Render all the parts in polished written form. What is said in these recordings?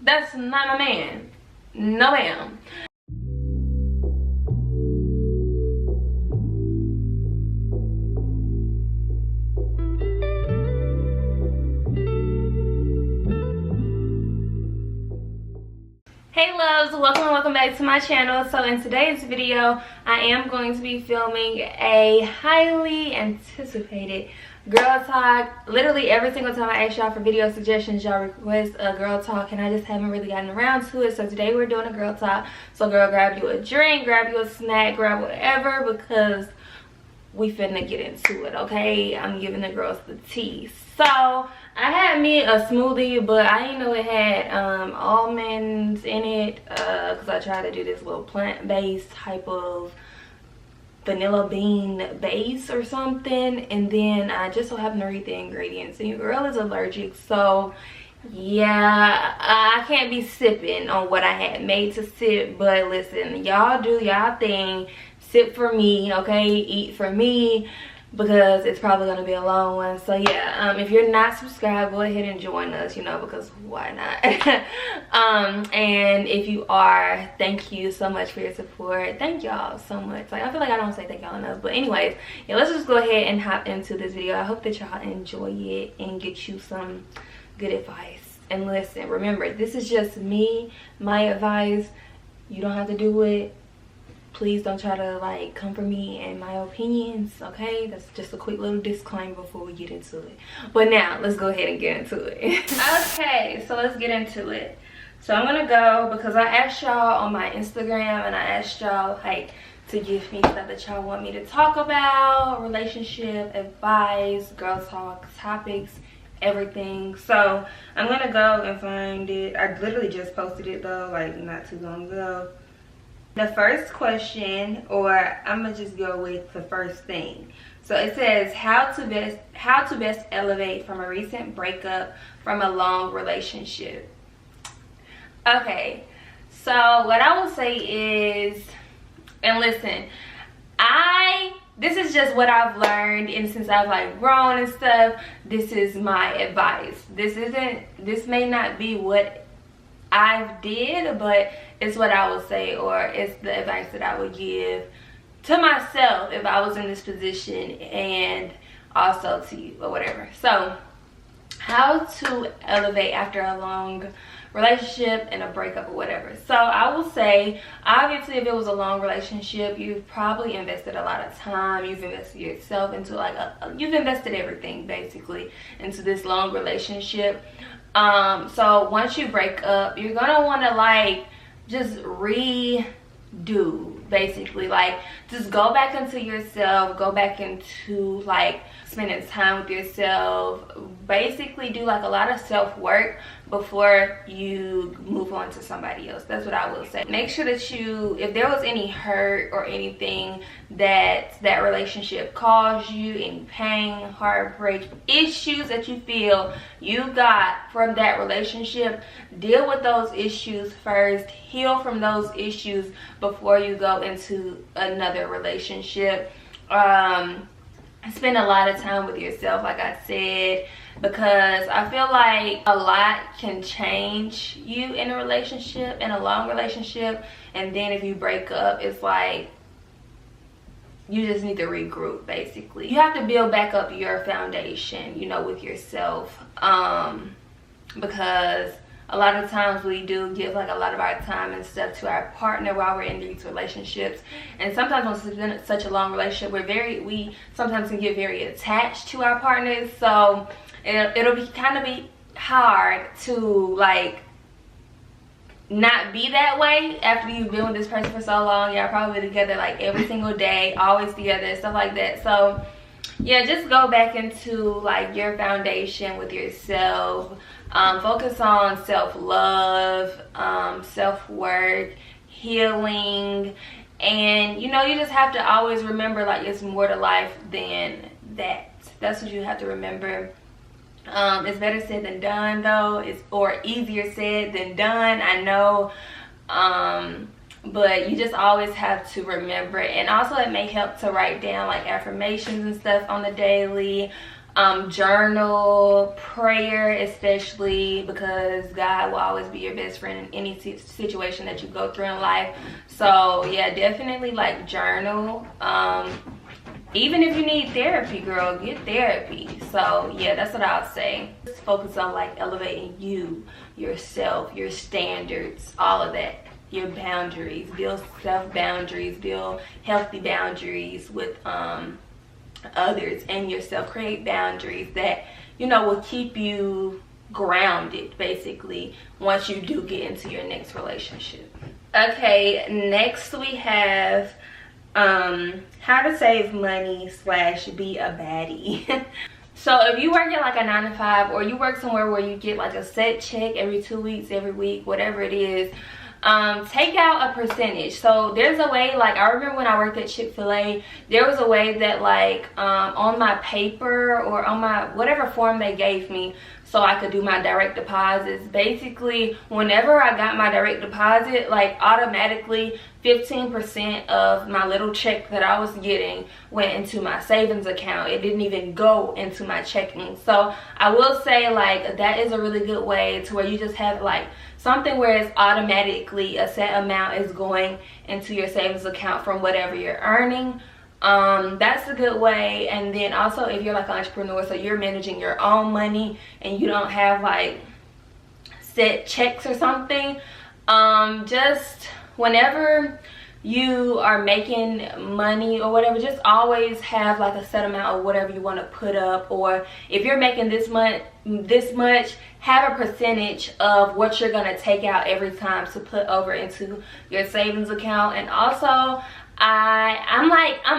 That's not my man. No ma'am. Hey loves, welcome and welcome back to my channel. So in today's video, I am going to be filming a highly anticipated girl talk. Literally every single time I ask y'all for video suggestions, y'all request a girl talk, and I just haven't really gotten around to it. So today we're doing a girl talk. So girl, grab you a drink, grab you a snack, grab whatever, because we finna get into it, okay? I'm giving the girls the tea. So I had me a smoothie, but I didn't know it had almonds in it, because I tried to do this little plant-based type of vanilla bean base or something, and then I just so happened to read the ingredients, and your girl is allergic, so yeah, I can't be sipping on what I had made to sip. But listen, y'all do y'all thing, sip for me, okay? Eat for me, because it's probably gonna be a long one. So yeah, if you're not subscribed, go ahead and join us, you know, because why not? And if you are, thank you so much for your support. Thank y'all so much. Like, I feel like I don't say thank y'all enough, but anyways, yeah, let's just go ahead and hop into this video. I hope that y'all enjoy it and get you some good advice. And listen, remember, this is just me, my advice. You don't have to do it. Please don't try to like come for me and my opinions, okay? That's just a quick little disclaimer before we get into it. But now let's go ahead and get into it. Okay, so let's get into it. So I'm gonna go, because I asked y'all on my Instagram, and I asked y'all like to give me stuff that y'all want me to talk about, relationship advice, girl talk topics, everything. So I'm gonna go and find it. I literally just posted it though, like not too long ago. The first question, or I'm gonna just go with the first thing. So it says, how to best elevate from a recent breakup from a long relationship. Okay, so what I will say is, and listen, this is just what I've learned, and since I've like grown and stuff, this is my advice. This may not be what I've did, but it's what I would say, or it's the advice that I would give to myself if I was in this position, and also to you, or whatever. So how to elevate after a long relationship and a breakup or whatever. So I will say, obviously, if it was a long relationship, you've probably invested a lot of time, you've invested yourself into like you've invested everything basically into this long relationship. So once you break up, you're gonna want to like just redo, basically, like just go back into yourself, go back into like spending time with yourself, basically do like a lot of self-work before you move on to somebody else. That's what I will say. Make sure that if there was any hurt or anything that relationship caused you, any pain, heartbreak, issues that you feel you got from that relationship, deal with those issues first, heal from those issues before you go into another relationship. Spend a lot of time with yourself, like I said, because I feel like a lot can change you in a relationship, in a long relationship, and then if you break up, it's like you just need to regroup, basically. You have to build back up your foundation, you know, with yourself, because a lot of times we do give like a lot of our time and stuff to our partner while we're in these relationships, and sometimes when it's been such a long relationship, we sometimes can get very attached to our partners. So it'll be kind of be hard to like not be that way after you've been with this person for so long. Y'all probably together like every single day, always together, stuff like that. So yeah, just go back into like your foundation with yourself. Focus on self-love, self-work, healing, and you know, you just have to always remember like it's more to life than that. That's what you have to remember. It's better said than done though, or easier said than done, I know, but you just always have to remember. And also it may help to write down like affirmations and stuff on the daily. journal, prayer, especially because God will always be your best friend in any situation that you go through in life. So yeah, definitely like journal. Even if you need therapy, girl, get therapy. So yeah, that's what I'll say. Just focus on like elevating you, yourself, your standards, all of that. Your boundaries, build self boundaries, build healthy boundaries with others and yourself. Create boundaries that, you know, will keep you grounded basically once you do get into your next relationship. Okay, next we have how to save money / be a baddie. So if you work at like a 9 to 5, or you work somewhere where you get like a set check every 2 weeks, every week, whatever it is, take out a percentage. So there's a way, like I remember when I worked at Chick-fil-A, there was a way that like on my paper or on my whatever form they gave me so I could do my direct deposits, basically whenever I got my direct deposit, like automatically 15% of my little check that I was getting went into my savings account. It didn't even go into my checking. So I will say like that is a really good way to where you just have like something where it's automatically a set amount is going into your savings account from whatever you're earning. That's a good way. And then also if you're like an entrepreneur, so you're managing your own money and you don't have like set checks or something, just whenever you are making money or whatever, just always have like a set amount of whatever you want to put up. Or if you're making this much, have a percentage of what you're going to take out every time to put over into your savings account. And also I'm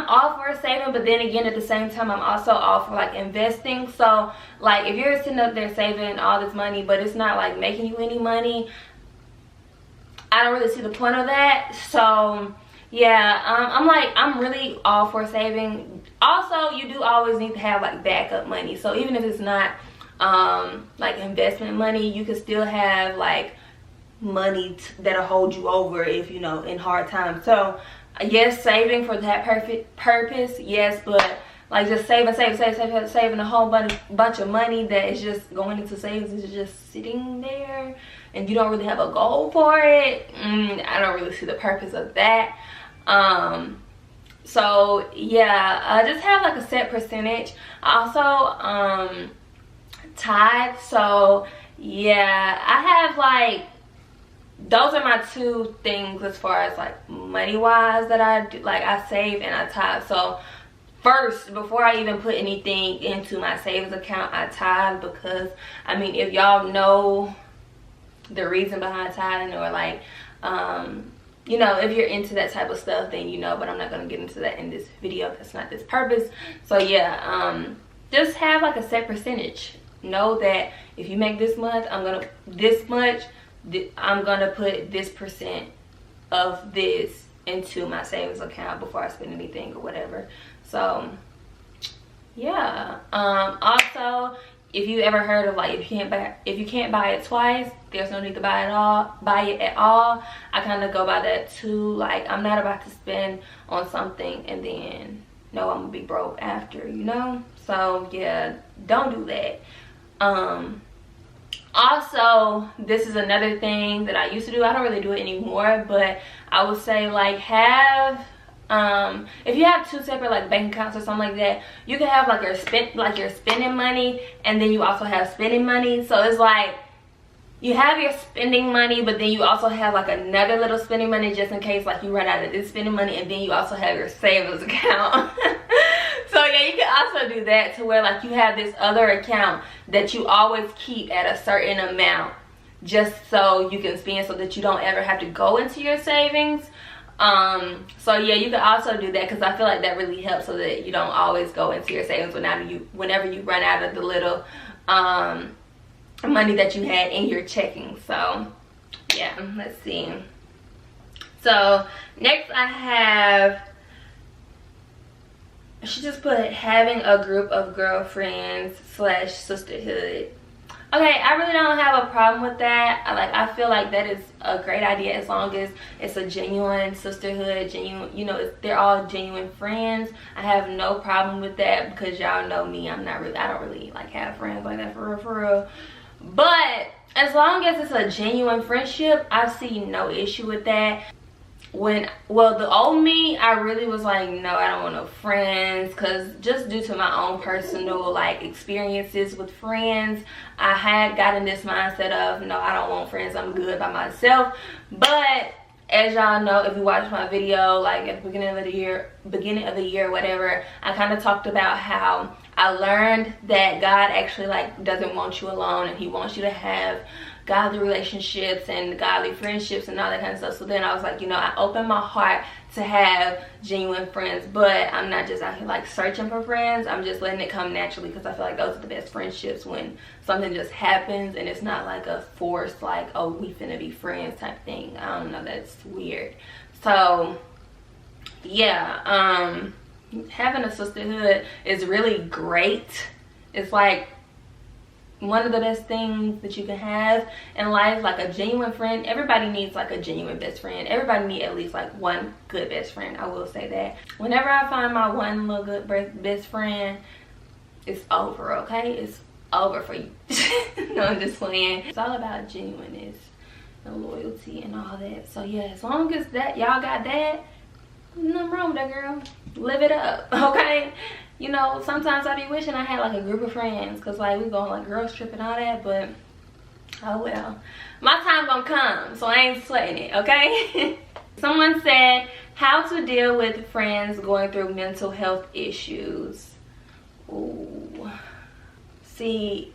all for saving, but then again at the same time I'm also all for like investing. So like if you're sitting up there saving all this money but it's not like making you any money, I don't really see the point of that. So yeah, I'm really all for saving. Also, you do always need to have like backup money. So even if it's not like investment money, you can still have like money that'll hold you over if, you know, in hard times. So yes, saving for that purpose, yes, but like just saving a whole bunch of money that is just going into savings, is just sitting there and you don't really have a goal for it. I don't really see the purpose of that. So yeah, just have like a set percentage. Also tithe. So yeah, I have like, those are my two things as far as like money wise that I do. Like I save and I tithe. So first, before I even put anything into my savings account, I tithe, because I mean, if y'all know the reason behind tithing, or like you know, if you're into that type of stuff, then you know, but I'm not going to get into that in this video. That's not this purpose. So yeah, just have like a set percentage. Know that if you make this month, I'm gonna put this percent of this into my savings account before I spend anything or whatever. So yeah, also if you ever heard of like if you can't buy it twice, there's no need to buy it at all. I kind of go by that too. Like I'm not about to spend on something and then know I'm gonna be broke after, you know. So yeah, don't do that. Also, this is another thing that I used to do. I don't really do it anymore, but I would say like have if you have two separate like bank accounts or something like that, you can have like your spending money, and then you also have spending money. So it's like you have your spending money, but then you also have like another little spending money just in case like you run out of this spending money, and then you also have your savings account. So yeah, you can also do that to where like you have this other account that you always keep at a certain amount just so you can spend, so that you don't ever have to go into your savings. So yeah, you can also do that, because I feel like that really helps, so that you don't always go into your savings whenever you run out of the little money that you had in your checking. So yeah, let's see. So next I have, she just put having a group of girlfriends / sisterhood. Okay, I really don't have a problem with that. I feel like that is a great idea as long as it's a genuine sisterhood, genuine, you know, they're all genuine friends. I have no problem with that because y'all know me. I don't really like have friends like that for real. But as long as it's a genuine friendship, I see no issue with that. Well, the old me, I really was like, no, I don't want no friends, because just due to my own personal like experiences with friends, I had gotten this mindset of, no, I don't want friends, I'm good by myself. But as y'all know, if you watch my video like at the beginning of the year, whatever, I kind of talked about how I learned that God actually like doesn't want you alone, and he wants you to have godly relationships and godly friendships and all that kind of stuff. So then I was like, you know, I opened my heart to have genuine friends, but I'm not just out here like searching for friends. I'm just letting it come naturally, because I feel like those are the best friendships, when something just happens and it's not like a forced like, oh, we finna be friends type thing. I don't know, that's weird. So yeah, having a sisterhood is really great. It's like one of the best things that you can have in life, like a genuine friend. Everybody needs like a genuine best friend. Everybody needs at least like one good best friend. I will say that. Whenever I find my one little good best friend, it's over, okay? It's over for you. No, I'm just playing. It's all about genuineness and loyalty and all that. So yeah, as long as that y'all got that, nothing wrong with that, girl. Live it up, okay? You know, sometimes I be wishing I had like a group of friends, because like we go on like girls trip and all that, but oh well. My time gonna come, so I ain't sweating it, okay? Someone said, how to deal with friends going through mental health issues. Ooh. See,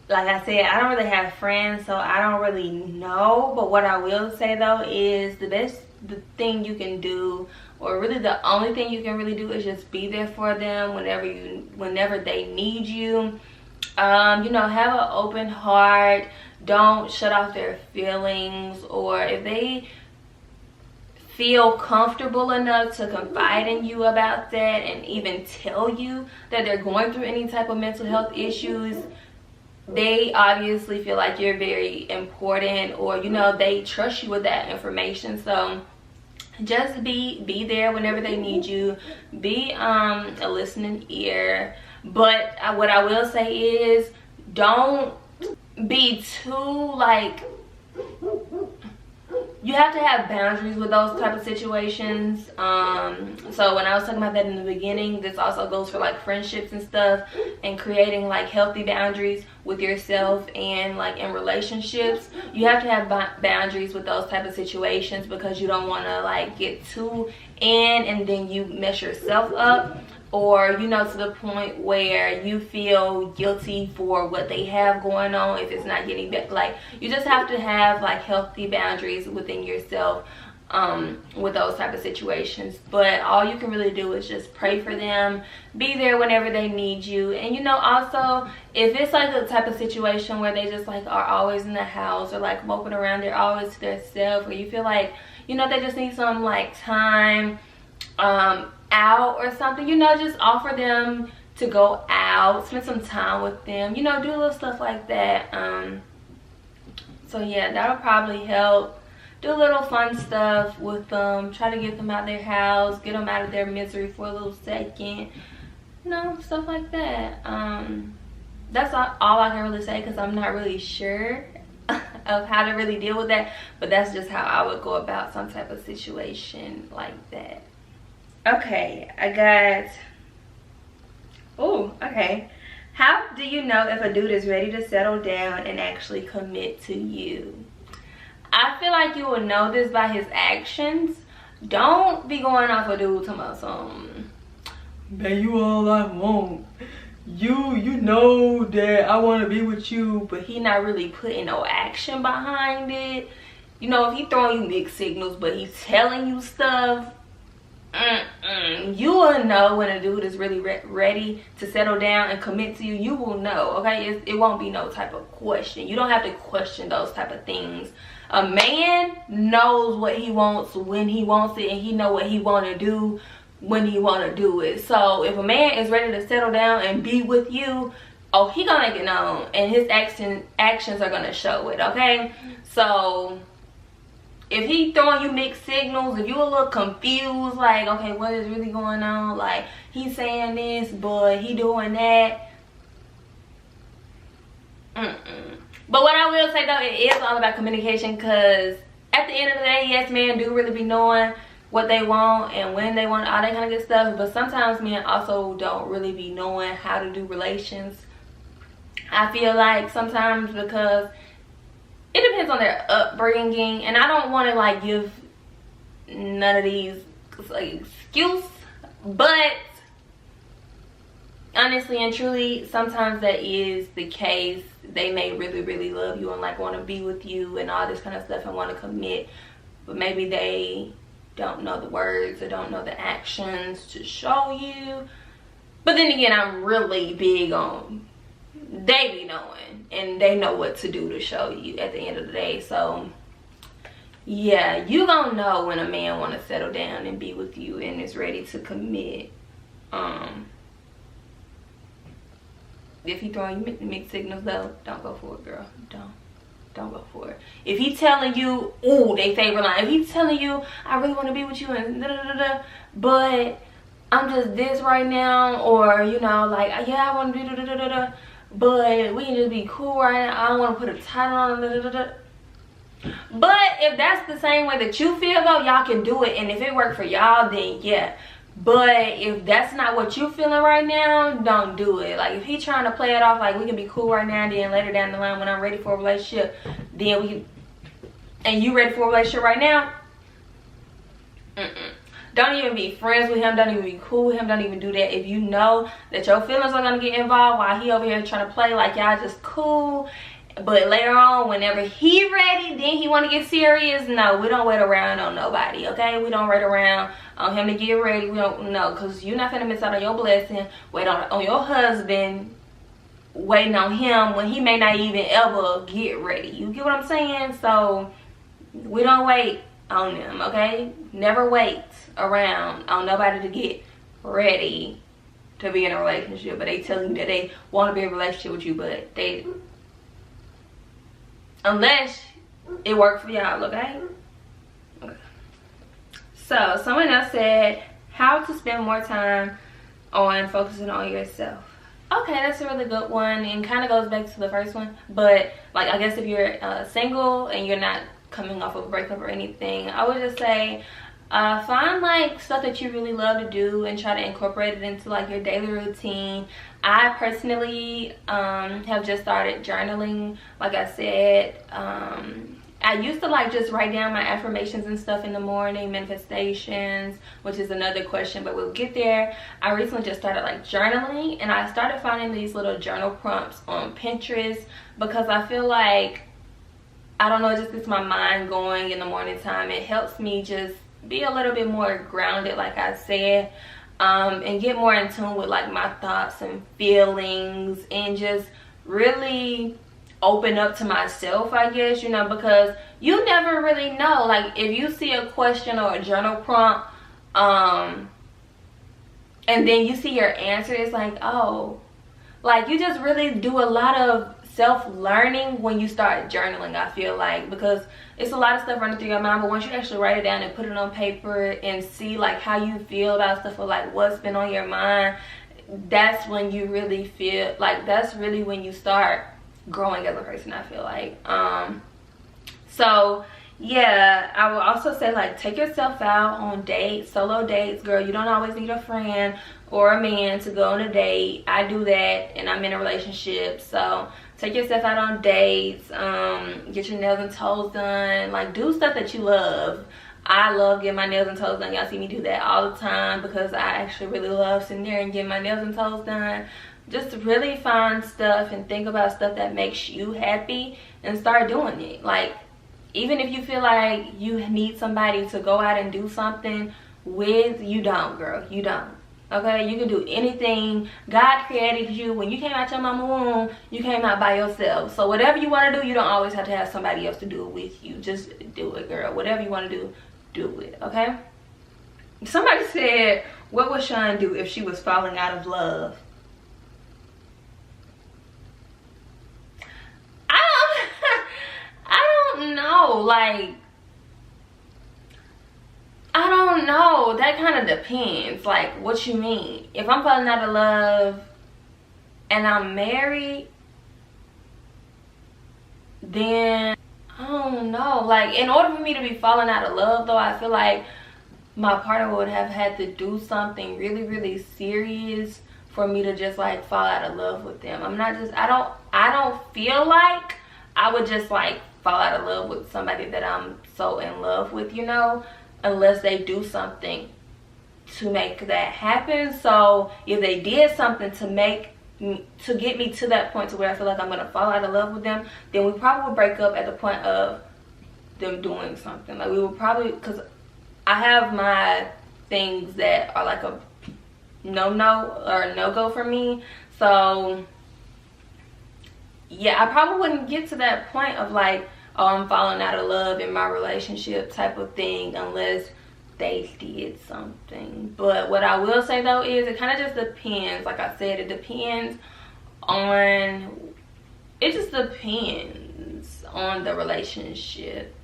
like I said, I don't really have friends, so I don't really know. But what I will say though is the thing you can do, or really the only thing you can really do, is just be there for them whenever they need you. You know, have an open heart. Don't shut off their feelings, or if they feel comfortable enough to confide in you about that and even tell you that they're going through any type of mental health issues, they obviously feel like you're very important, or you know, they trust you with that information. So just be there whenever they need you. Be a listening ear. But what I will say is, don't be too like, you have to have boundaries with those type of situations. So when I was talking about that in the beginning, this also goes for like friendships and stuff, and creating like healthy boundaries with yourself and like in relationships. You have to have boundaries with those type of situations, because you don't want to like get too in and then you mess yourself up, or you know, to the point where you feel guilty for what they have going on if it's not getting better. Like, you just have to have like healthy boundaries within yourself with those type of situations. But all you can really do is just pray for them, be there whenever they need you. And you know, also if it's like a type of situation where they just like are always in the house, or like moping around, they're always to themselves, or you feel like, you know, they just need some like time out or something, you know, just offer them to go out, spend some time with them, you know, do little stuff like that. So yeah, that'll probably help. Do a little fun stuff with them, try to get them out of their house, get them out of their misery for a little second, you know, stuff like that. That's all I can really say, because I'm not really sure of how to really deal with that, but that's just how I would go about some type of situation like that. Okay, I got, oh, okay. How do you know if a dude is ready to settle down and actually commit to you? I feel like you will know this by his actions. Don't be going off a dude talking about something, man, you all I want. You know that I want to be with you, but he not really putting no action behind it. You know, if he throwing you mixed signals, but he's telling you stuff, you will know when a dude is really ready to settle down and commit to you. You will know, okay? It won't be no type of question. You don't have to question those type of things. A man knows what he wants when he wants it, and he know what he want to do when he want to do it. So if a man is ready to settle down and be with you, oh, he gonna make it known, and his actions are gonna show it, okay? So if he throwing you mixed signals, if you a little confused, like, okay, what is really going on? Like, he's saying this, but he doing that. But what I will say though, it is all about communication, because at the end of the day, yes, men do really be knowing what they want and when they want, all that kind of good stuff. But sometimes men also don't really be knowing how to do relations. I feel like sometimes, because it depends on their upbringing, and I don't want to like give none of these like excuse, but honestly and truly, sometimes that is the case. They may really love you and like want to be with you and all this kind of stuff and want to commit, but maybe they don't know the words or don't know the actions to show you. But then again, I'm really big on they be knowing and they know what to do to show you at the end of the day. So yeah, you gonna know when a man want to settle down and be with you and is ready to commit. If he throwing you mixed signals though, don't go for it, girl. Don't go for it. If he telling you, ooh, they favorite line, if he's telling you, I really want to be with you and da-da-da-da, but I'm just this right now, or you know, like, yeah, I want to do da-da-da-da-da, but we can just be cool right now. I don't want to put a title on da-da-da-da. But if that's the same way that you feel though, y'all can do it, and if it worked for y'all, then yeah. But if that's not what you feeling right now, don't do it. Like, if he trying to play it off like we can be cool right now, then later down the line when I'm ready for a relationship, then we can, and you ready for a relationship right now, don't even be friends with him. Don't even be cool with him. Don't even do that. If you know that your feelings are going to get involved while he over here trying to play like y'all just cool, but later on, whenever he ready, then he want to get serious, no, we don't wait around on nobody, okay? We don't wait around on him to get ready. We don't, no, because you're not going to miss out on your blessing. Wait on your husband, waiting on him when he may not even ever get ready. You get what I'm saying? So we don't wait on them, okay? Never wait around on nobody to get ready to be in a relationship, but they tell you that they want to be in a relationship with you, but they, unless it worked for y'all, okay? So someone else said, how to spend more time on focusing on yourself. Okay, that's a really good one, and kind of goes back to the first one. But like, I guess if you're single and you're not coming off of a breakup or anything, I would just say find like stuff that you really love to do and try to incorporate it into like your daily routine. I personally have just started journaling. Like I said, I used to like just write down my affirmations and stuff in the morning, manifestations, which is another question, but we'll get there. I recently just started like journaling, and I started finding these little journal prompts on Pinterest because I feel like, I don't know, just gets my mind going in the morning time. It helps me just be a little bit more grounded, like I said, and get more in tune with like my thoughts and feelings, and just really open up to myself, I guess, you know, because you never really know. Like, if you see a question or a journal prompt, and then you see your answer, it's like, oh, like, you just really do a lot of self-learning when you start journaling, I feel like, because it's a lot of stuff running through your mind, but once you actually write it down and put it on paper and see like how you feel about stuff, or like what's been on your mind, that's when you really feel like, that's really when you start growing as a person, I feel like. So yeah, I will also say, like, take yourself out on dates, solo dates, girl. You don't always need a friend or a man to go on a date. I do that, and I'm in a relationship, so take yourself out on dates, get your nails and toes done, like, do stuff that you love. I love getting my nails and toes done. Y'all see me do that all the time because I actually really love sitting there and getting my nails and toes done. Just really find stuff and think about stuff that makes you happy and start doing it. Like, even if you feel like you need somebody to go out and do something with, you don't, girl. You don't. Okay? You can do anything. God created you. When you came out your mama womb, you came out by yourself. So whatever you want to do, you don't always have to have somebody else to do it with you. Just do it, girl. Whatever you want to do, do it. Okay? Somebody said, what would Shun do if she was falling out of love? Like, I don't know. That kind of depends. Like, what you mean? If I'm falling out of love and I'm married, then I don't know. Like, in order for me to be falling out of love, though, I feel like my partner would have had to do something really, really serious for me to just like fall out of love with them. I don't feel like I would just like fall out of love with somebody that I'm so in love with, you know, unless they do something to make that happen. So if they did something to get me to that point to where I feel like I'm gonna fall out of love with them, then we probably would break up at the point of them doing something. Like, we would probably, because I have my things that are like a no-no or no-go for me. So yeah, I probably wouldn't get to that point of like, oh, I'm falling out of love in my relationship type of thing unless they did something. But what I will say though is it kind of just depends. Like I said, it depends on the relationship.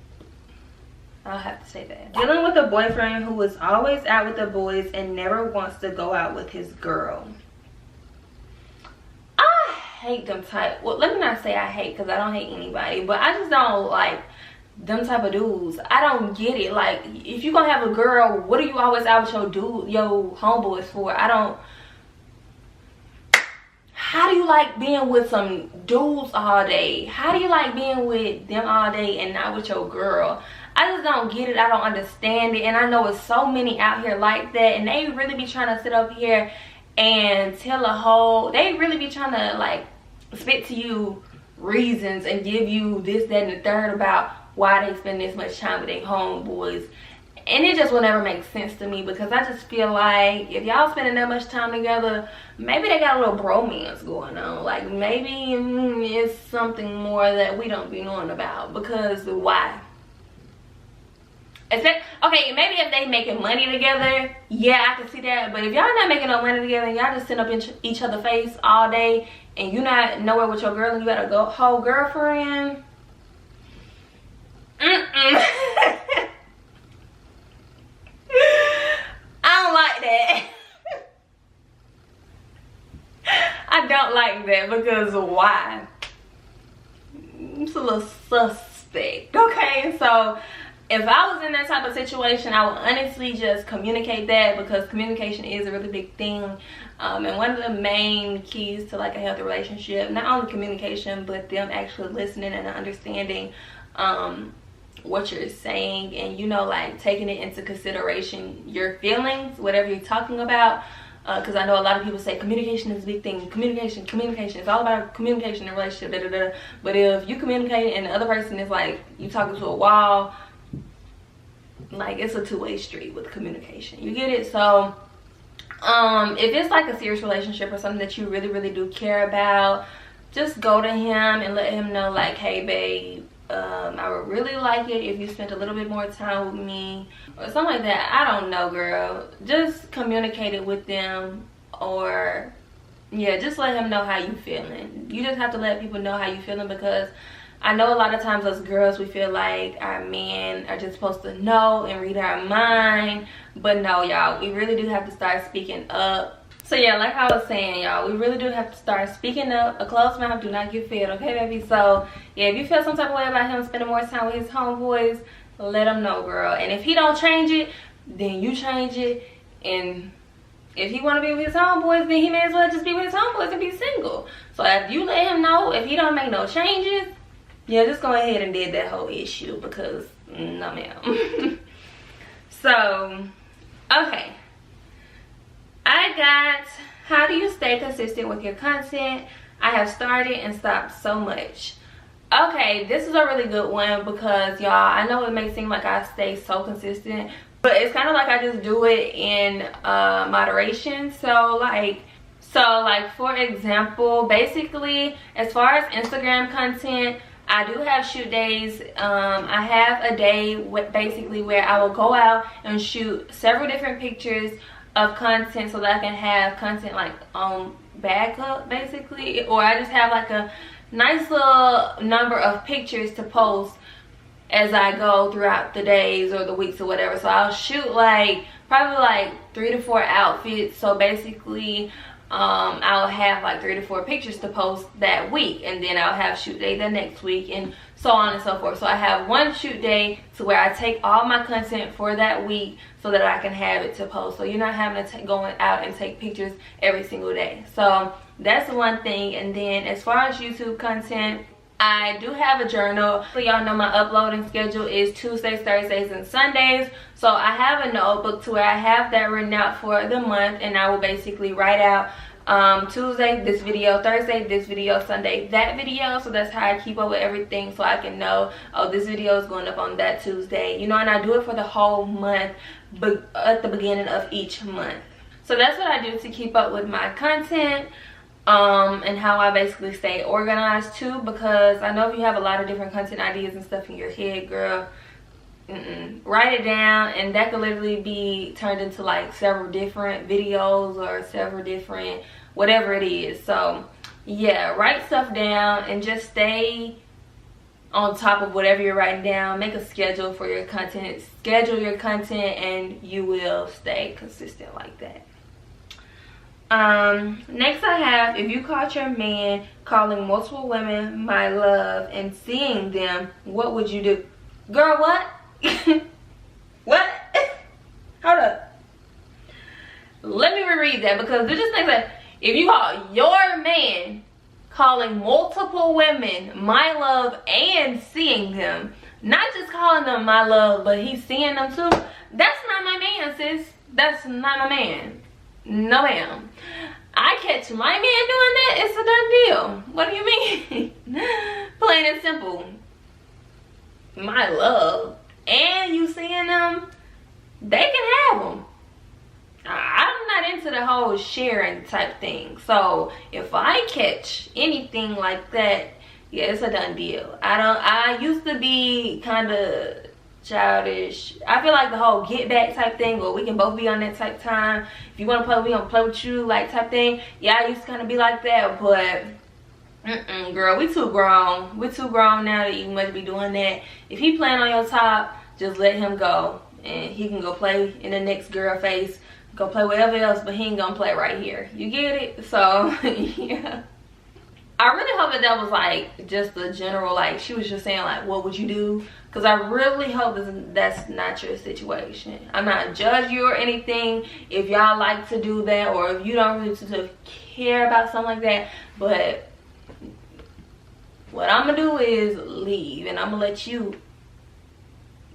I'll have to say that. Dealing with a boyfriend who is always out with the boys and never wants to go out with his girl. I hate them type. Well, let me not say I hate, because I don't hate anybody, but I just don't like them type of dudes. I don't get it. Like, if you gonna have a girl, what are you always out with your homeboys for? How do you like being with some dudes all day? How do you like being with them all day and not with your girl? I just don't get it. I don't understand it. And I know it's so many out here like that, and they really be trying to sit up here and they really be trying to like spit to you reasons and give you this, that, and the third about why they spend this much time with their homeboys. And it just will never make sense to me, because I just feel like if y'all spending that much time together, maybe they got a little bromance going on. Like, maybe it's something more that we don't be knowing about. Because why? Okay, maybe if they making money together, yeah, I can see that. But if y'all not making no money together and y'all just sitting up in each other's face all day and you not nowhere with your girl and you got a whole girlfriend, I don't like that. I don't like that, because why? It's a little suspect. Okay, so if I was in that type of situation, I would honestly just communicate that, because communication is a really big thing. And one of the main keys to like a healthy relationship, not only communication, but them actually listening and understanding what you're saying, and, you know, like taking it into consideration, your feelings, whatever you're talking about. Because I know a lot of people say communication is a big thing. Communication, it's all about communication in a relationship, da, da, da. But if you communicate and the other person is like, you talking to a wall, like, it's a two-way street with communication. You get it? So if it's like a serious relationship or something that you really, really do care about, just go to him and let him know, like, hey babe, I would really like it if you spent a little bit more time with me, or something like that. I don't know, girl. Just communicate it with them, or yeah, just let him know how you feeling. You just have to let people know how you feeling, because I know a lot of times as girls we feel like our men are just supposed to know and read our mind, but no, y'all, we really do have to start speaking up. So yeah, like I was saying, y'all, we really do have to start speaking up. A closed mouth do not get fed, okay, baby? So yeah, if you feel some type of way about him spending more time with his homeboys, let him know, girl. And if he don't change it, then you change it. And if he want to be with his homeboys, then he may as well just be with his homeboys and be single. So if you let him know, if he don't make no changes, yeah, just go ahead and dead that whole issue, because no ma'am. So okay, I got, how do you stay consistent with your content? I have started and stopped so much. Okay, this is a really good one, because y'all, I know it may seem like I stay so consistent, but it's kind of like I just do it in moderation. So like for example, basically as far as Instagram content, I do have shoot days. I have a day basically where I will go out and shoot several different pictures of content, so that I can have content like backup basically, or I just have like a nice little number of pictures to post as I go throughout the days or the weeks or whatever. So I'll shoot like probably like 3 to 4 outfits. So basically I'll have like 3 to 4 pictures to post that week, and then I'll have shoot day the next week, and so on and so forth. So I have one shoot day to where I take all my content for that week so that I can have it to post. So you're not having to go out and take pictures every single day. So that's one thing. And then as far as YouTube content, I do have a journal. So y'all know my uploading schedule is Tuesdays, Thursdays, and Sundays. So I have a notebook to where I have that written out for the month, and I will basically write out Tuesday this video, Thursday this video, Sunday that video. So that's how I keep up with everything, so I can know, oh, this video is going up on that Tuesday, you know. And I do it for the whole month, but at the beginning of each month. So that's what I do to keep up with my content, and how I basically stay organized too, because I know if you have a lot of different content ideas and stuff in your head, girl, write it down, and that could literally be turned into like several different videos or several different whatever it is. So yeah, write stuff down and just stay on top of whatever you're writing down. Make a schedule for your content, schedule your content, and you will stay consistent like that. Next I have, if you caught your man calling multiple women my love and seeing them, what would you do? Girl, what? What? Hold up, let me reread that, because there's just things that, if you call your man calling multiple women my love and seeing them, not just calling them my love but he's seeing them too, that's not my man, sis. That's not my man. No ma'am. I catch my man doing that, it's a done deal. What do you mean? Plain and simple. My love and you seeing them, they can have them. I'm not into the whole sharing type thing. So if I catch anything like that, yeah, it's a done deal. I used to be kind of childish. I feel like the whole get back type thing, or we can both be on that type time. If you want to play, we gonna play with you, like type thing. Yeah, I used to kind of be like that, but girl, we too grown. We're too grown now to even much be doing that. If he playing on your top, just let him go, and he can go play in the next girl face, go play wherever else, but he ain't gonna play right here. You get it? So yeah, I really hope that was like just the general, like she was just saying like what would you do, because I really hope that's not your situation. I'm not judging you or anything if y'all like to do that, or if you don't really care about something like that, but what I'm gonna do is leave, and I'm gonna let you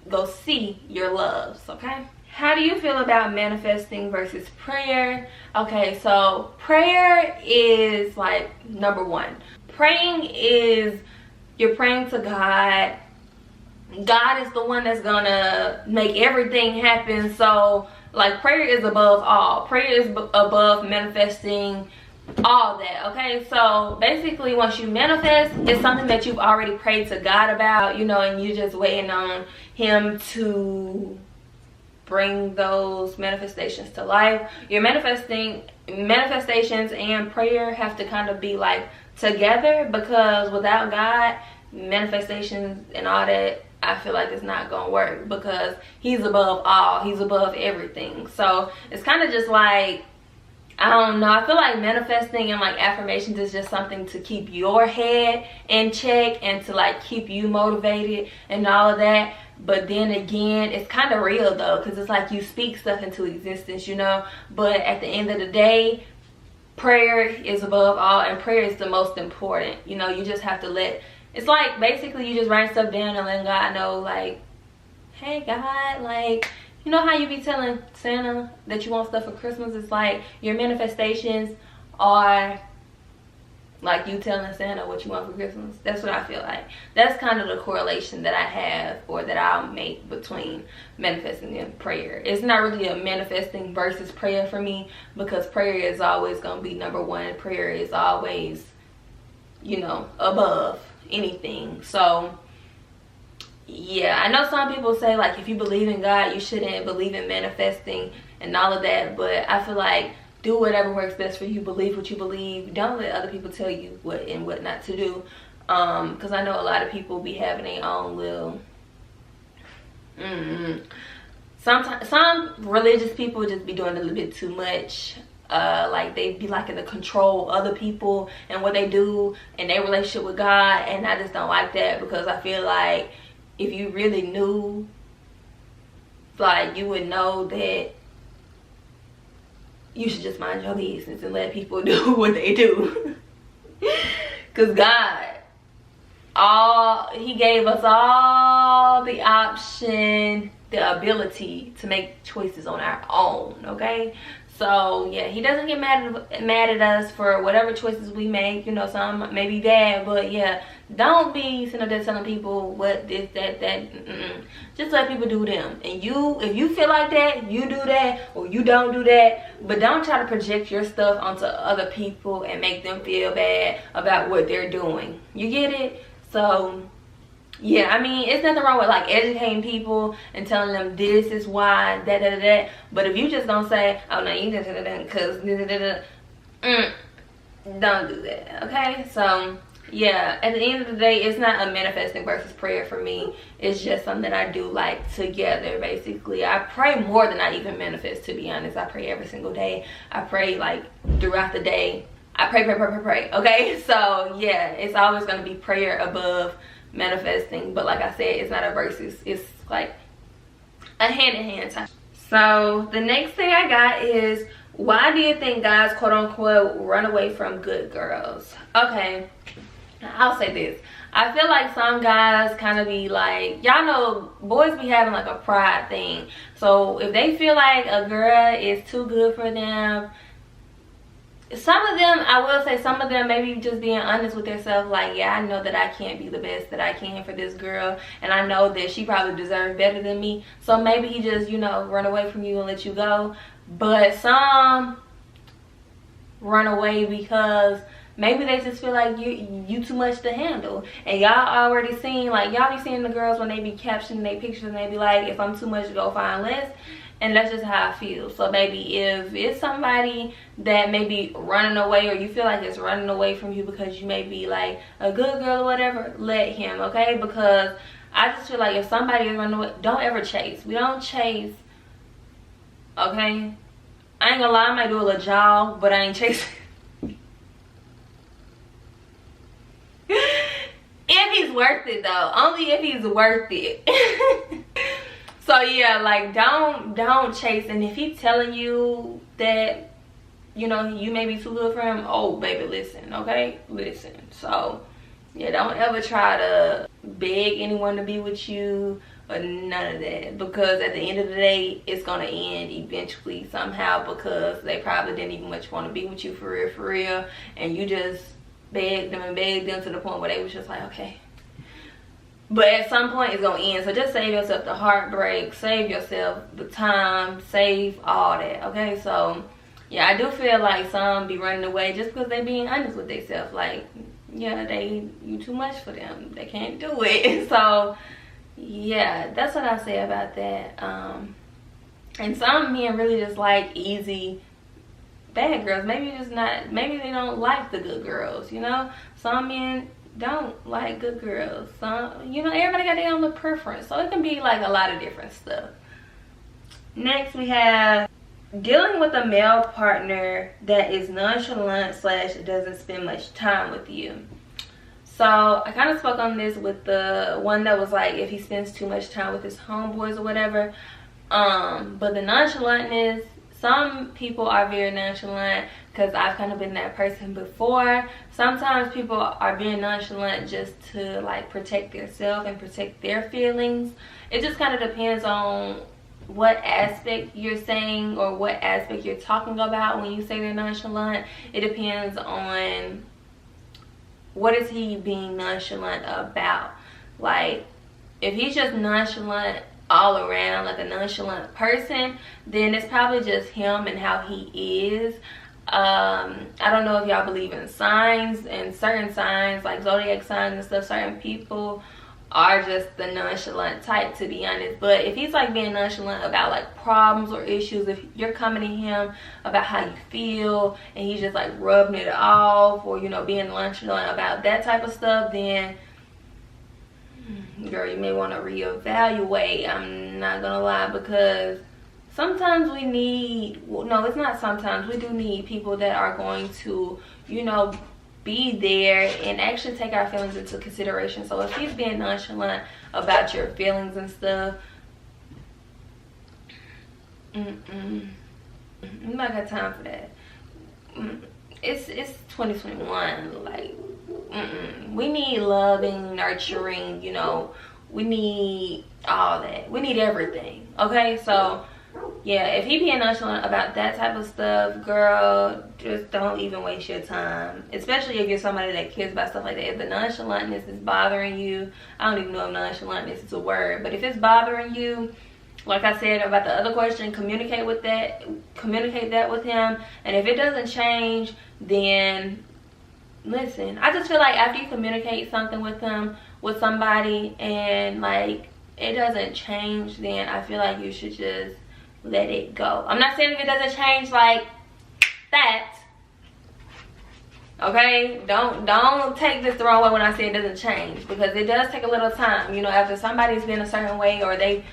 go see your loves, okay? How do you feel about manifesting versus prayer? Okay, so prayer is like number one. Praying is, you're praying to God. God is the one that's gonna make everything happen. So like prayer is above all. Prayer is above manifesting all that, okay? So basically once you manifest, it's something that you've already prayed to God about, you know, and you're just waiting on him to bring those manifestations to life. Your manifestations and prayer have to kind of be like together, because without God, manifestations and all that, I feel like it's not gonna work, because he's above all, he's above everything. So it's kind of just like, I don't know, I feel like manifesting and like affirmations is just something to keep your head in check and to like keep you motivated and all of that. But then again, it's kind of real though, because it's like you speak stuff into existence, you know. But at the end of the day, prayer is above all, and prayer is the most important. You know, you just have to it's like basically you just write stuff down and letting God know, like, hey God, like, you know how you be telling Santa that you want stuff for Christmas? It's like your manifestations are like you telling Santa what you want for Christmas. That's what I feel like. That's kind of the correlation that I have, or that I'll make between manifesting and prayer. It's not really a manifesting versus prayer for me, because prayer is always going to be number one. Prayer is always, you know, above anything. So yeah, I know some people say like if you believe in God, you shouldn't believe in manifesting and all of that, but I feel like do whatever works best for you. Believe what you believe. Don't let other people tell you what and what not to do, because I know a lot of people be having their own little Sometimes some religious people just be doing a little bit too much. Like they be liking to control other people and what they do in their relationship with God, and I just don't like that, because I feel like if you really knew, like, you would know that you should just mind your business and let people do what they do. Because God, he gave us all the option, the ability to make choices on our own, okay? So yeah, he doesn't get mad at us for whatever choices we make. You know, some may be bad, but yeah, don't be sitting there telling people what this, that. Just let people do them. And if you feel like that, you do that, or you don't do that. But don't try to project your stuff onto other people and make them feel bad about what they're doing. You get it? So yeah, I mean, it's nothing wrong with like educating people and telling them this is why, that. But if you just don't say, oh no, you did that because don't do that, okay? So yeah, at the end of the day, it's not a manifesting versus prayer for me. It's just something that I do like together, basically. I pray more than I even manifest, to be honest. I pray every single day. I pray like throughout the day. I pray, okay? So yeah, it's always going to be prayer above manifesting, but like I said, it's not a versus, it's like a hand-in-hand time. So the next thing I got is, why do you think guys quote-unquote run away from good girls? Okay, I'll say this. I feel like some guys kind of be like, y'all know boys be having like a pride thing. So if they feel like a girl is too good for them, some of them, I will say, some of them maybe just being honest with themselves, like, yeah, I know that I can't be the best that I can for this girl, and I know that she probably deserves better than me, so maybe he just, you know, run away from you and let you go. But some run away because maybe they just feel like you too much to handle. And y'all already seen, like, y'all be seeing the girls when they be captioning their pictures and they be like, if I'm too much, go find less. And that's just how I feel. So maybe if it's somebody that may be running away, or you feel like it's running away from you because you may be like a good girl or whatever, let him, okay? Because I just feel like if somebody is running away, don't ever chase. We don't chase, okay? I ain't gonna lie, I might do a little jog, but I ain't chasing. If he's worth it though, only if he's worth it. So yeah, like don't chase. And if he's telling you that, you know, you may be too good for him, oh baby, listen, okay, listen. So yeah, don't ever try to beg anyone to be with you or none of that, because at the end of the day, it's gonna end eventually somehow, because they probably didn't even much want to be with you for real, and you just begged them to the point where they was just like, okay. But at some point, it's going to end. So just save yourself the heartbreak. Save yourself the time. Save all that. Okay? So, yeah, I do feel like some be running away just because they being honest with themselves. Like, yeah, you too much for them. They can't do it. So, yeah, that's what I say about that. And some men really just like easy, bad girls. Maybe they don't like the good girls, you know? Some men don't like good girls. Some, you know, everybody got their own little preference, so it can be like a lot of different stuff. Next, we have dealing with a male partner that is nonchalant / doesn't spend much time with you. So I kind of spoke on this with the one that was like, if he spends too much time with his homeboys or whatever. But the nonchalantness, some people are very nonchalant, because I've kind of been that person before. Sometimes people are being nonchalant just to like protect themselves and protect their feelings. It just kind of depends on what aspect you're saying or what aspect you're talking about when you say they're nonchalant. It depends on what is he being nonchalant about. Like, if he's just nonchalant all around, like a nonchalant person, then it's probably just him and how he is. I don't know if y'all believe in signs, and certain signs like zodiac signs and stuff, certain people are just the nonchalant type, to be honest. But if he's like being nonchalant about like problems or issues, if you're coming to him about how you feel and he's just like rubbing it off, or, you know, being nonchalant about that type of stuff, then girl, you may want to reevaluate. I'm not gonna lie, because sometimes we need, no, it's not sometimes, we do need people that are going to, you know, be there and actually take our feelings into consideration. So if he's being nonchalant about your feelings and stuff, I'm not got time for that. It's 2021. Like, we need loving, nurturing, you know, we need all that. We need everything. Okay, so yeah, if he being nonchalant about that type of stuff, girl, just don't even waste your time. Especially if you're somebody that cares about stuff like that. If the nonchalantness is bothering you, I don't even know if nonchalantness is a word, but if it's bothering you, like I said about the other question, communicate that with him. And if it doesn't change, then listen. I just feel like after you communicate something with him, with somebody, and like it doesn't change, then I feel like you should just let it go. I'm not saying if it doesn't change like that, okay? Don't take this the wrong way when I say it doesn't change, because it does take a little time. You know, after somebody's been a certain way, or they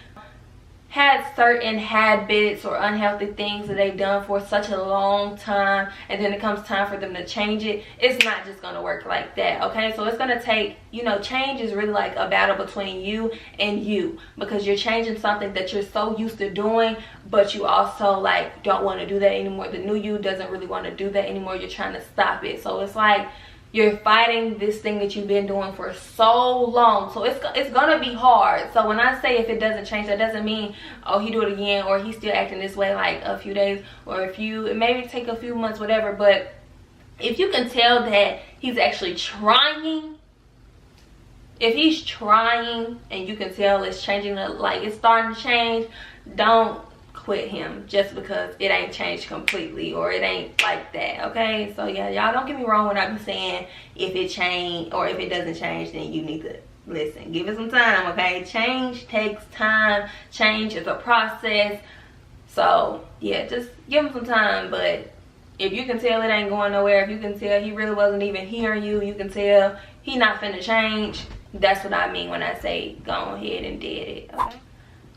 had certain habits or unhealthy things that they've done for such a long time, and then it comes time for them to change it, it's not just gonna work like that, okay? So it's gonna take, you know, change is really like a battle between you and you, because you're changing something that you're so used to doing, but you also like don't want to do that anymore. The new you doesn't really want to do that anymore. You're trying to stop it. So it's like you're fighting this thing that you've been doing for so long. So it's gonna be hard. So when I say if it doesn't change, that doesn't mean, oh, he do it again, or he's still acting this way like a few days, or it maybe take a few months, whatever. But if you can tell that he's actually trying, if he's trying and you can tell it's changing, like it's starting to change, don't quit him just because it ain't changed completely, or it ain't like that, okay? So yeah, y'all don't get me wrong when I be saying if it change or if it doesn't change, then you need to listen, give it some time, okay? Change takes time. Change is a process. So yeah, just give him some time. But if you can tell it ain't going nowhere, if you can tell he really wasn't even hearing you, you can tell he not finna change, that's what I mean when I say go ahead and did it, okay?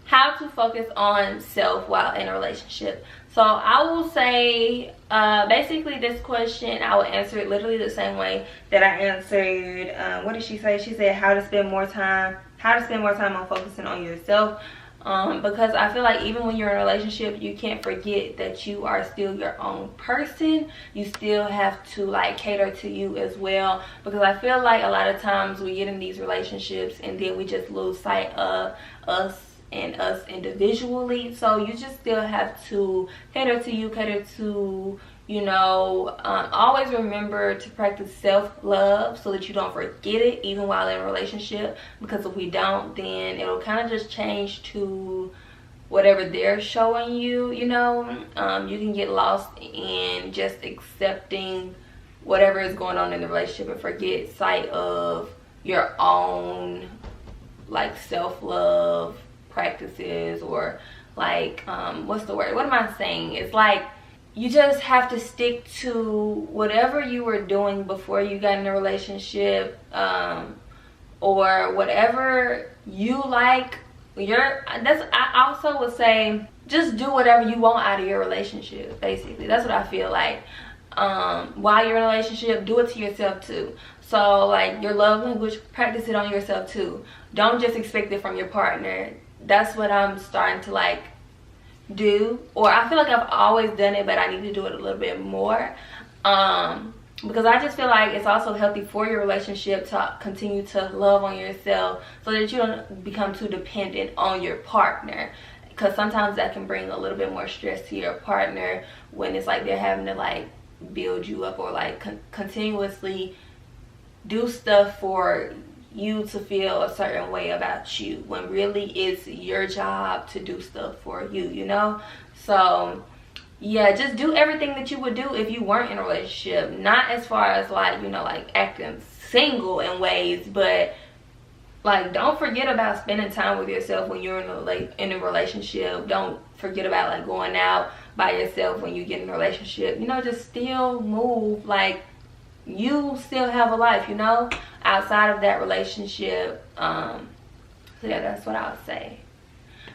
How to focus on self while in a relationship. So I will say, basically this question, I will answer it literally the same way that I answered, what did she say? She said how to spend more time on focusing on yourself. Because I feel like even when you're in a relationship, you can't forget that you are still your own person. You still have to like cater to you as well, because I feel like a lot of times we get in these relationships and then we just lose sight of us and us individually. So you just still have to cater to you, you know, always remember to practice self-love so that you don't forget it even while in a relationship, because if we don't, then it'll kind of just change to whatever they're showing you, you know. You can get lost in just accepting whatever is going on in the relationship and forget sight of your own like self-love practices, or like what's the word, what am I saying? It's like you just have to stick to whatever you were doing before you got in a relationship, or whatever you like. I also would say just do whatever you want out of your relationship. Basically, that's what I feel like. While you're in a relationship, do it to yourself too. So like your love language, practice it on yourself too. Don't just expect it from your partner. That's what I'm starting to like do, or I feel like I've always done it, but I need to do it a little bit more, because I just feel like it's also healthy for your relationship to continue to love on yourself so that you don't become too dependent on your partner, because sometimes that can bring a little bit more stress to your partner when it's like they're having to like build you up, or like continuously do stuff for you to feel a certain way about you, when really it's your job to do stuff for you, you know. So yeah, just do everything that you would do if you weren't in a relationship. Not as far as like, you know, like acting single in ways, but like don't forget about spending time with yourself when you're in a relationship. Don't forget about like going out by yourself when you get in a relationship, you know. Just still move like you still have a life, you know, outside of that relationship. So yeah, that's what I would say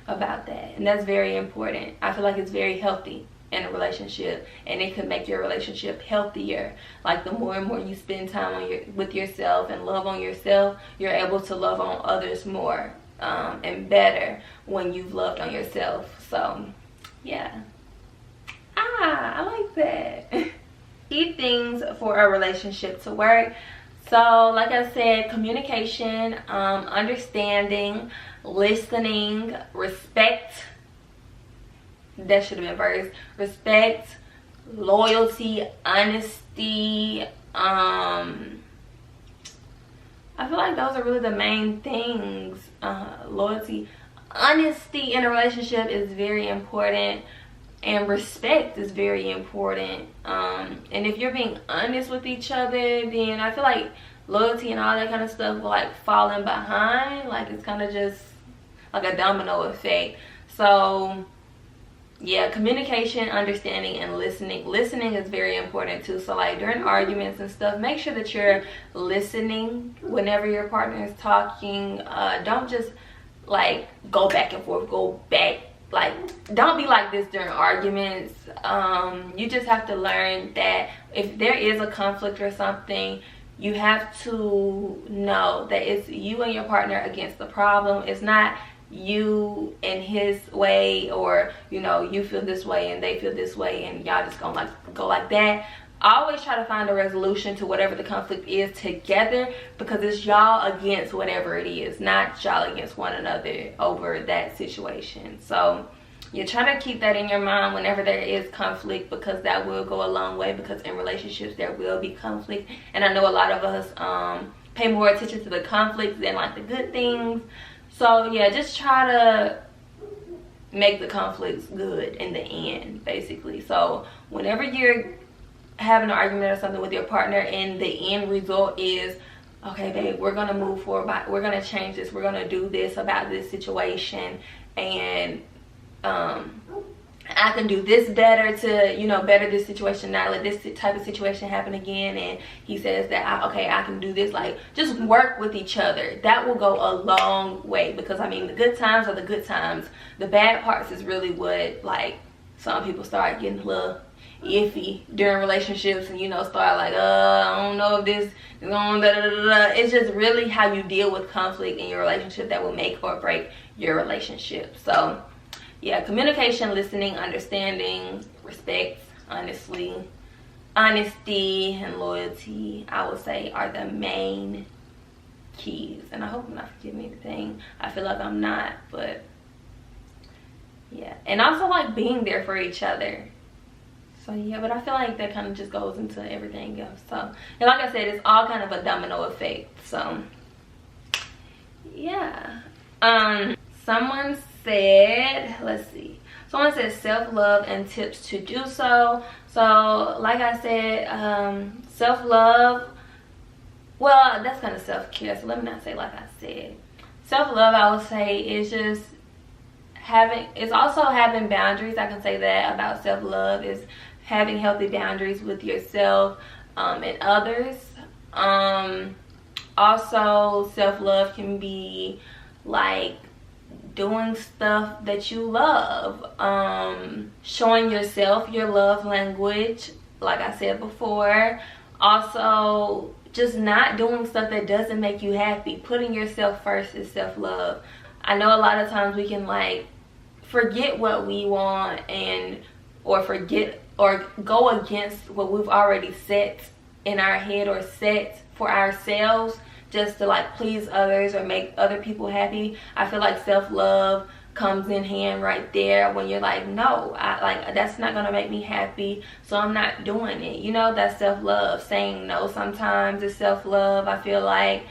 about that. And that's very important. I feel like it's very healthy in a relationship, and it could make your relationship healthier. Like the more and more you spend time on with yourself and love on yourself, you're able to love on others more and better when you've loved on yourself. So yeah, I like that. Key things for a relationship to work. So like I said, communication, understanding, listening, respect. That should have been first. Respect, loyalty, honesty. I feel like those are really the main things. Loyalty, honesty in a relationship is very important, and respect is very important. And if you're being honest with each other, then I feel like loyalty and all that kind of stuff will like falling behind. Like it's kind of just like a domino effect. So yeah, communication, understanding, and listening. Listening is very important too. So like during arguments and stuff, make sure that you're listening whenever your partner is talking. Don't just like go back and forth, go back. Like, don't be like this during arguments. You just have to learn that if there is a conflict or something, you have to know that it's you and your partner against the problem. It's not you and his way, or you know, you feel this way and they feel this way and y'all just gonna like go like that. Always try to find a resolution to whatever the conflict is together, because it's y'all against whatever it is, not y'all against one another over that situation. So you try to keep that in your mind whenever there is conflict, because that will go a long way, because in relationships there will be conflict, and I know a lot of us pay more attention to the conflicts than like the good things. So yeah, just try to make the conflicts good in the end, basically. So whenever you're having an argument or something with your partner and the end result is, okay babe, we're gonna move forward, we're gonna change this, we're gonna do this about this situation, and I can do this better to, you know, better this situation, not let this type of situation happen again. And he says that I can do this. Like, just work with each other. That will go a long way, because I mean, the good times are the good times. The bad parts is really what, like, some people start getting a little iffy during relationships, and you know, start like, I don't know if this is on, da, da, da, da. It's just really how you deal with conflict in your relationship that will make or break your relationship. So yeah, communication, listening, understanding, respect, honesty, and loyalty, I would say, are the main keys. And I hope I'm not forgetting anything. I feel like I'm not, but yeah. And also like being there for each other. So yeah, but I feel like that kind of just goes into everything else. So, and like I said, it's all kind of a domino effect. So yeah. Someone said, let's see, someone said self-love and tips to do so. So like I said, self-love, well, that's kind of self-care, so let me not say like I said. Self-love, I would say, is just it's also having boundaries. I can say that about self-love, is having healthy boundaries with yourself and others. Also, self-love can be like doing stuff that you love, showing yourself your love language, like I said before. Also, just not doing stuff that doesn't make you happy. Putting yourself first is self-love. I know a lot of times we can like forget what we want, or forget or go against what we've already set in our head or set for ourselves, just to like please others or make other people happy. I feel like self-love comes in hand right there when you're like, no, that's not gonna make me happy, so I'm not doing it. You know, that's self-love. Saying no sometimes is self-love, I feel like.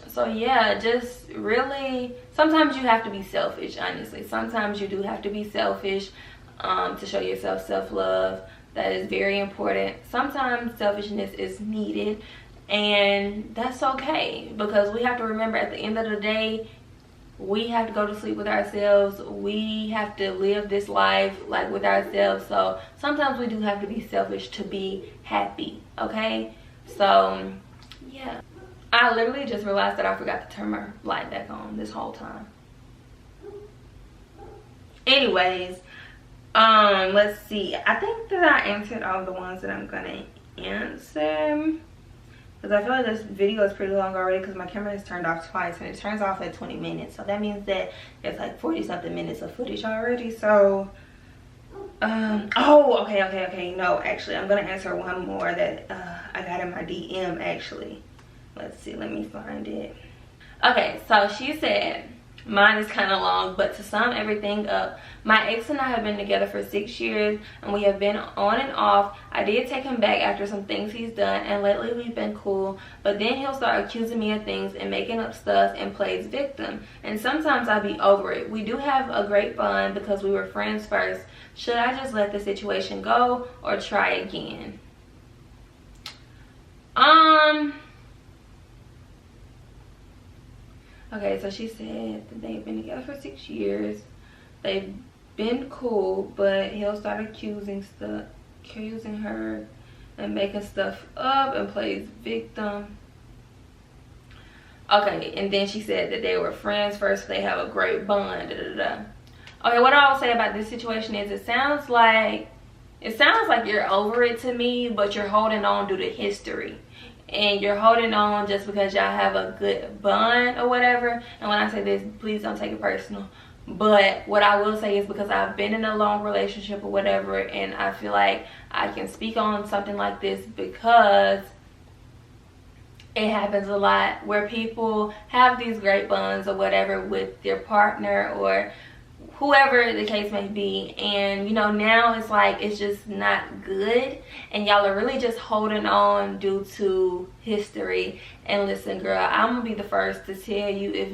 So yeah, just really, sometimes you have to be selfish, honestly. Sometimes you do have to be selfish to show yourself self-love. That is very important. Sometimes selfishness is needed, and that's okay, because we have to remember, at the end of the day, we have to go to sleep with ourselves. We have to live this life like with ourselves. So sometimes we do have to be selfish to be happy, okay? So yeah. I literally just realized that I forgot to turn my light back on this whole time. Anyways, let's see. I think that I answered all the ones that I'm gonna answer, because I feel like this video is pretty long already because my camera is turned off twice and it turns off at 20 minutes. So that means that it's like 40 something minutes of footage already. So oh, okay. No, actually, I'm gonna answer one more that I got in my DM actually. Let's see, let me find it. Okay, so she said, mine is kind of long, but to sum everything up, my ex and I have been together for 6 years and we have been on and off. I did take him back after some things he's done, and lately we've been cool, but then he'll start accusing me of things and making up stuff and plays victim, and sometimes I be over it. We do have a great bond because we were friends first. Should I just let the situation go or try again? Okay, so she said that they've been together for 6 years. They've been cool, but he'll start accusing her and making stuff up and plays victim. Okay, and then she said that they were friends first. They have a great bond. Okay, what I will say about this situation is it sounds like you're over it to me, but you're holding on due to history. And you're holding on just because y'all have a good bond or whatever. And when I say this, please don't take it personal. But what I will say is because I've been in a long relationship or whatever, and I feel like I can speak on something like this because it happens a lot where people have these great bonds or whatever with their partner or whoever the case may be, and you know, now it's like it's just not good and y'all are really just holding on due to history. And listen, girl, I'm gonna be the first to tell you, if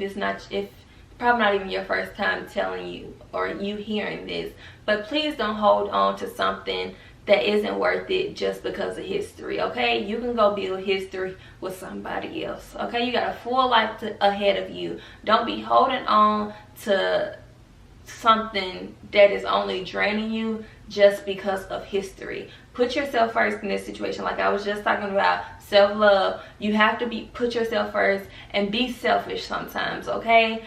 probably not even your first time telling you or you hearing this, but please don't hold on to something that isn't worth it just because of history. Okay, you can go build history with somebody else. Okay, you got a full life ahead of you. Don't be holding on to something that is only draining you just because of history. Put yourself first in this situation. Like I was just talking about self-love, you have to put yourself first and be selfish sometimes. Okay,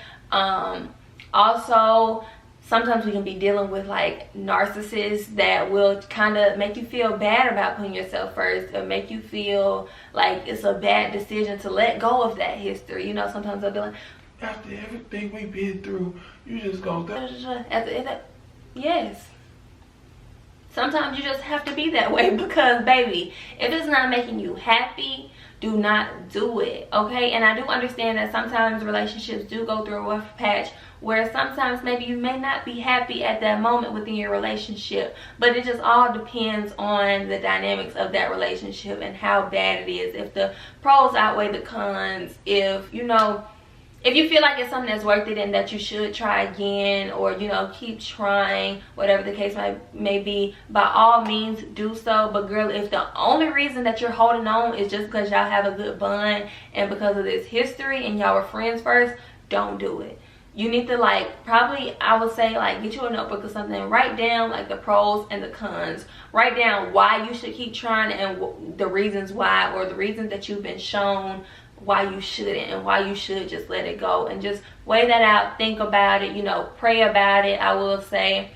also sometimes we can be dealing with like narcissists that will kind of make you feel bad about putting yourself first, or make you feel like it's a bad decision to let go of that history. You know, sometimes they'll be like, after everything we've been through, you just gonna... Yes. Sometimes you just have to be that way because, baby, if it's not making you happy, do not do it, okay? And I do understand that sometimes relationships do go through a rough patch where sometimes maybe you may not be happy at that moment within your relationship, but it just all depends on the dynamics of that relationship and how bad it is. If the pros outweigh the cons, if, you know, if you feel like it's something that's worth it and that you should try again, or, you know, keep trying, whatever the case may be, by all means do so. But girl, if the only reason that you're holding on is just because y'all have a good bond and because of this history and y'all were friends first, don't do it. You need to, like, probably, I would say, like, get you a notebook or something, write down like the pros and the cons, write down why you should keep trying and the reasons why, or the reasons that you've been shown why you shouldn't and why you should just let it go, and just weigh that out, think about it, you know, pray about it, I will say,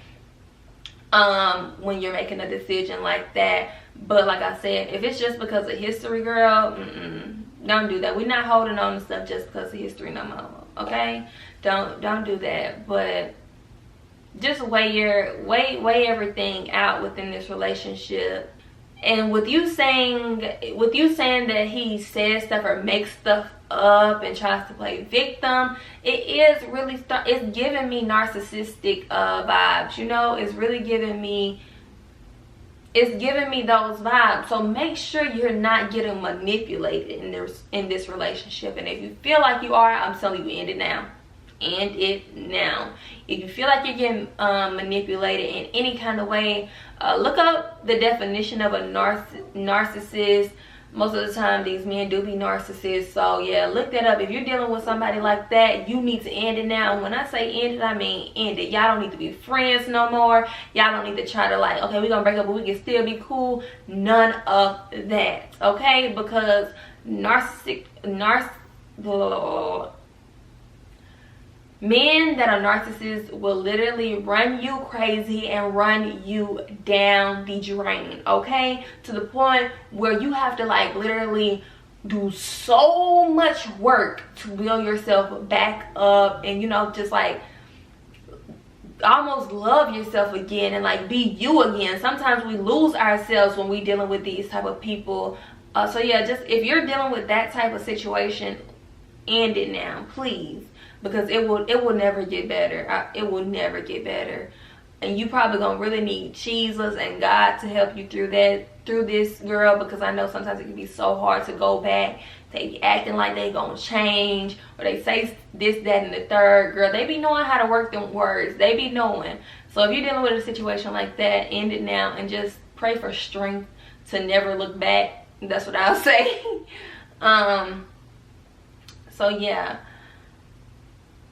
when you're making a decision like that. But like I said, if it's just because of history, girl, don't do that. We're not holding on to stuff just because of history no more, okay? Don't do that. But just weigh everything out within this relationship. And with you saying that he says stuff or makes stuff up and tries to play victim, it is really it's giving me narcissistic vibes. You know, it's really giving me those vibes. So make sure you're not getting manipulated in this relationship. And if you feel like you are, I'm telling you, end it now. End it now. If you feel like you're getting manipulated in any kind of way, look up the definition of a narcissist. Most of the time these men do be narcissists, so yeah, look that up. If you're dealing with somebody like that, you need to end it now. And when I say end it, I mean end it. Y'all don't need to be friends no more. Y'all don't need to try to, like, okay, we're gonna break up but we can still be cool. None of that, okay? Because men that are narcissists will literally run you crazy and run you down the drain, okay? To the point where you have to like literally do so much work to build yourself back up and, you know, just like almost love yourself again and like be you again. Sometimes we lose ourselves when we dealing with these type of people. So yeah, just if you're dealing with that type of situation, end it now, please, because it will never get better. It will never get better, and you probably gonna really need Jesus and God to help you through this, girl, because I know sometimes it can be so hard to go back. They be acting like they gonna change, or they say this, that, and the third. Girl, they be knowing how to work them words. They be knowing. So if you're dealing with a situation like that, end it now and just pray for strength to never look back. That's what I'll say. So yeah,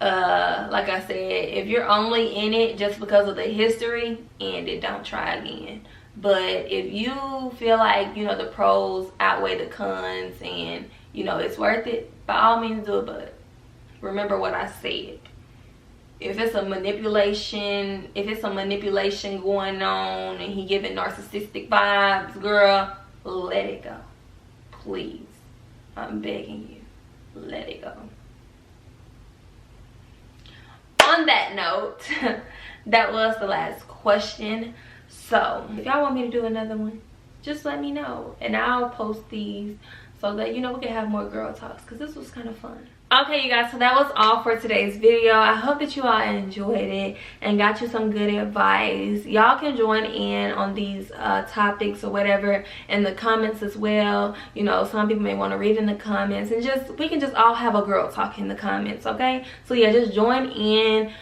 like I said, if you're only in it just because of the history, end it. Don't try again. But if you feel like, you know, the pros outweigh the cons and, you know, it's worth it, by all means do it. But remember what I said. If it's a manipulation going on and he giving narcissistic vibes, girl, let it go. Please. I'm begging you. Let it go. On that note, that was the last question. So if y'all want me to do another one, just let me know and I'll post these so that, you know, we can have more girl talks, because this was kind of fun. Okay, you guys, so that was all for today's video. I hope that you all enjoyed it and got you some good advice. Y'all can join in on these topics or whatever in the comments as well. You know, some people may want to read in the comments, and just we can just all have a girl talk in the comments, okay? So yeah, just join in.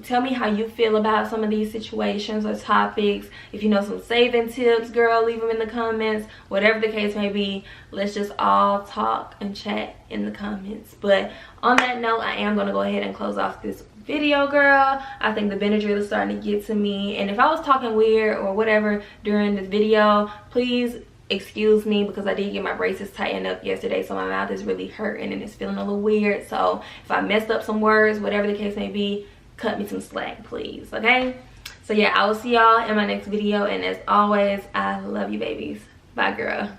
Tell me how you feel about some of these situations or topics. If you know some saving tips, girl, leave them in the comments. Whatever the case may be, let's just all talk and chat in the comments. But on that note, I am going to go ahead and close off this video, girl. I think the Benadryl is starting to get to me, and if I was talking weird or whatever during this video, please excuse me, because I did get my braces tightened up yesterday, so my mouth is really hurting and it's feeling a little weird. So if I messed up some words, whatever the case may be, cut me some slack, please, okay? So yeah, I will see y'all in my next video, and as always, I love you, babies. Bye, girl.